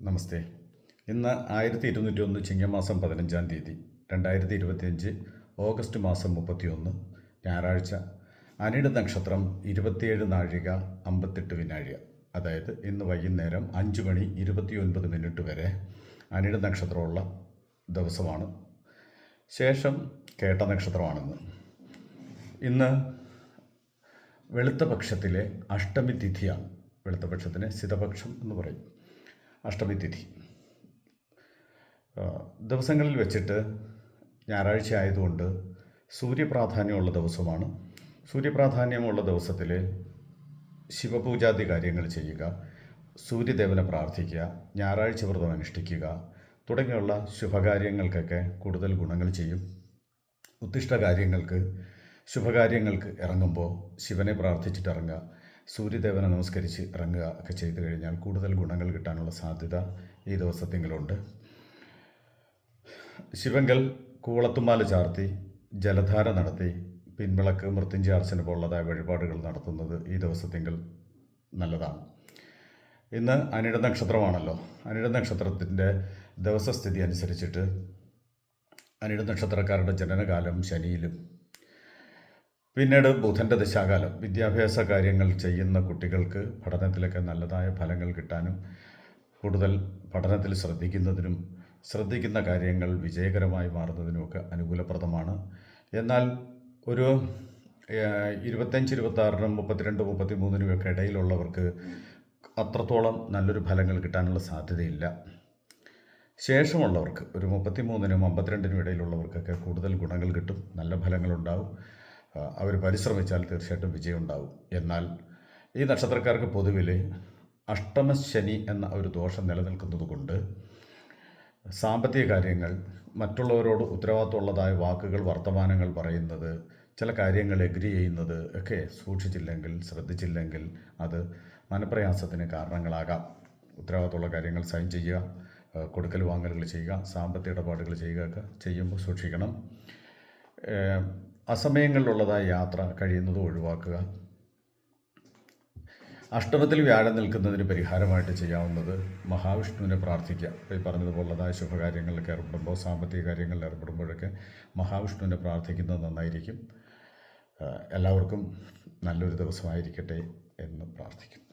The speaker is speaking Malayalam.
നമസ്തേ. ഇന്ന് 1201 ചിങ്ങമാസം 15-ാം തീയതി 2025 ഓഗസ്റ്റ് മാസം 31 ഞായറാഴ്ച. അനിഴ നക്ഷത്രം 27 നാഴിക 58 വിനാഴിക. അതായത് ഇന്ന് വൈകുന്നേരം 5 മണി 29 മിനിറ്റ് വരെ അനിഴ നക്ഷത്രമുള്ള ദിവസമാണ്. ശേഷം കേട്ട നക്ഷത്രമാണെന്ന്. ഇന്ന് വെളുത്ത പക്ഷത്തിലെ അഷ്ടമി തിഥിയാണ്. വെളുത്ത പക്ഷത്തിന് ശിതപക്ഷം എന്ന് പറയും. അഷ്ടമി തിഥി ദിവസങ്ങളിൽ വെച്ചിട്ട് ഞായറാഴ്ച ആയതുകൊണ്ട് സൂര്യപ്രാധാന്യമുള്ള ദിവസമാണ്. സൂര്യപ്രാധാന്യമുള്ള ദിവസത്തിൽ ശിവപൂജാദി കാര്യങ്ങൾ ചെയ്യുക, സൂര്യദേവനെ പ്രാർത്ഥിക്കുക, ഞായറാഴ്ച വ്രതം അനുഷ്ഠിക്കുക തുടങ്ങിയുള്ള ശുഭകാര്യങ്ങൾക്കൊക്കെ കൂടുതൽ ഗുണങ്ങൾ ചെയ്യും. ഉത്തിഷ്ട കാര്യങ്ങൾക്ക്, ശുഭകാര്യങ്ങൾക്ക് ഇറങ്ങുമ്പോൾ ശിവനെ പ്രാർത്ഥിച്ചിട്ട് ഇറങ്ങുക, സൂര്യദേവനെ നമസ്കരിച്ച് ഇറങ്ങുക ഒക്കെ ചെയ്തു കഴിഞ്ഞാൽ കൂടുതൽ ഗുണങ്ങൾ കിട്ടാനുള്ള സാധ്യത ഈ ദിവസത്തെങ്കിലുണ്ട്. ശിവങ്കൽ കൂളത്തുമാല ചാർത്തി ജലധാര നടത്തി പിൻവിളക്ക്, മൃത്യുഞ്ജയ അർച്ചന പോലുള്ളതായ വഴിപാടുകൾ നടത്തുന്നത് ഈ ദിവസത്തെങ്കിൽ നല്ലതാണ്. ഇന്ന് അനിഴ നക്ഷത്രമാണല്ലോ. അനിഴ നക്ഷത്രത്തിൻ്റെ ദിവസസ്ഥിതി അനുസരിച്ചിട്ട് അനിഴ നക്ഷത്രക്കാരുടെ ജനനകാലം ശനിയിലും പിന്നീട് ബുധൻ്റെ ദശാകാലം. വിദ്യാഭ്യാസ കാര്യങ്ങൾ ചെയ്യുന്ന കുട്ടികൾക്ക് പഠനത്തിലൊക്കെ നല്ലതായ ഫലങ്ങൾ കിട്ടാനും കൂടുതൽ പഠനത്തിൽ ശ്രദ്ധിക്കുന്നതിനും ശ്രദ്ധിക്കുന്ന കാര്യങ്ങൾ വിജയകരമായി മാറുന്നതിനുമൊക്കെ അനുകൂലപ്രദമാണ്. എന്നാൽ ഒരു 25, 26, 32, 33 ഇടയിലുള്ളവർക്ക് അത്രത്തോളം നല്ലൊരു ഫലങ്ങൾ കിട്ടാനുള്ള സാധ്യതയില്ല. ശേഷമുള്ളവർക്ക് ഒരു 33-നും 52-നും ഇടയിലുള്ളവർക്കൊക്കെ കൂടുതൽ ഗുണങ്ങൾ കിട്ടും, നല്ല ഫലങ്ങളുണ്ടാവും. അവർ പരിശ്രമിച്ചാൽ തീർച്ചയായിട്ടും വിജയം ഉണ്ടാവും. എന്നാൽ ഈ നക്ഷത്രക്കാർക്ക് പൊതുവിൽ അഷ്ടമശനി എന്ന ഒരു ദോഷം നിലനിൽക്കുന്നത് കൊണ്ട് സാമ്പത്തിക കാര്യങ്ങൾ, മറ്റുള്ളവരോട് ഉത്തരവാദിത്തമുള്ളതായ വാക്കുകൾ, വർത്തമാനങ്ങൾ പറയുന്നത്, ചില കാര്യങ്ങൾ എഗ്രി ചെയ്യുന്നത് ഒക്കെ സൂക്ഷിച്ചില്ലെങ്കിൽ, ശ്രദ്ധിച്ചില്ലെങ്കിൽ അത് മനപ്രയാസത്തിന് കാരണങ്ങളാകാം. ഉത്തരവാദിത്തമുള്ള കാര്യങ്ങൾ സൈൻ ചെയ്യുക, കൊടുക്കൽ വാങ്ങലുകൾ ചെയ്യുക, സാമ്പത്തിക ഇടപാടുകൾ ചെയ്യുകയൊക്കെ ചെയ്യുമ്പോൾ സൂക്ഷിക്കണം. അസമയങ്ങളിലുള്ളതായ യാത്ര കഴിയുന്നത് ഒഴിവാക്കുക. അഷ്ടമത്തിൽ വ്യാഴം നിൽക്കുന്നതിന് പരിഹാരമായിട്ട് ചെയ്യാവുന്നത് മഹാവിഷ്ണുവിനെ പ്രാർത്ഥിക്കുക. ഈ പറഞ്ഞതുപോലുള്ളതായ ശുഭകാര്യങ്ങളിലൊക്കെ ഏർപ്പെടുമ്പോൾ, സാമ്പത്തിക കാര്യങ്ങളിൽ ഏർപ്പെടുമ്പോഴൊക്കെ മഹാവിഷ്ണുവിനെ പ്രാർത്ഥിക്കുന്നത് നന്നായിരിക്കും. എല്ലാവർക്കും നല്ലൊരു ദിവസമായിരിക്കട്ടെ എന്ന് പ്രാർത്ഥിക്കുന്നു.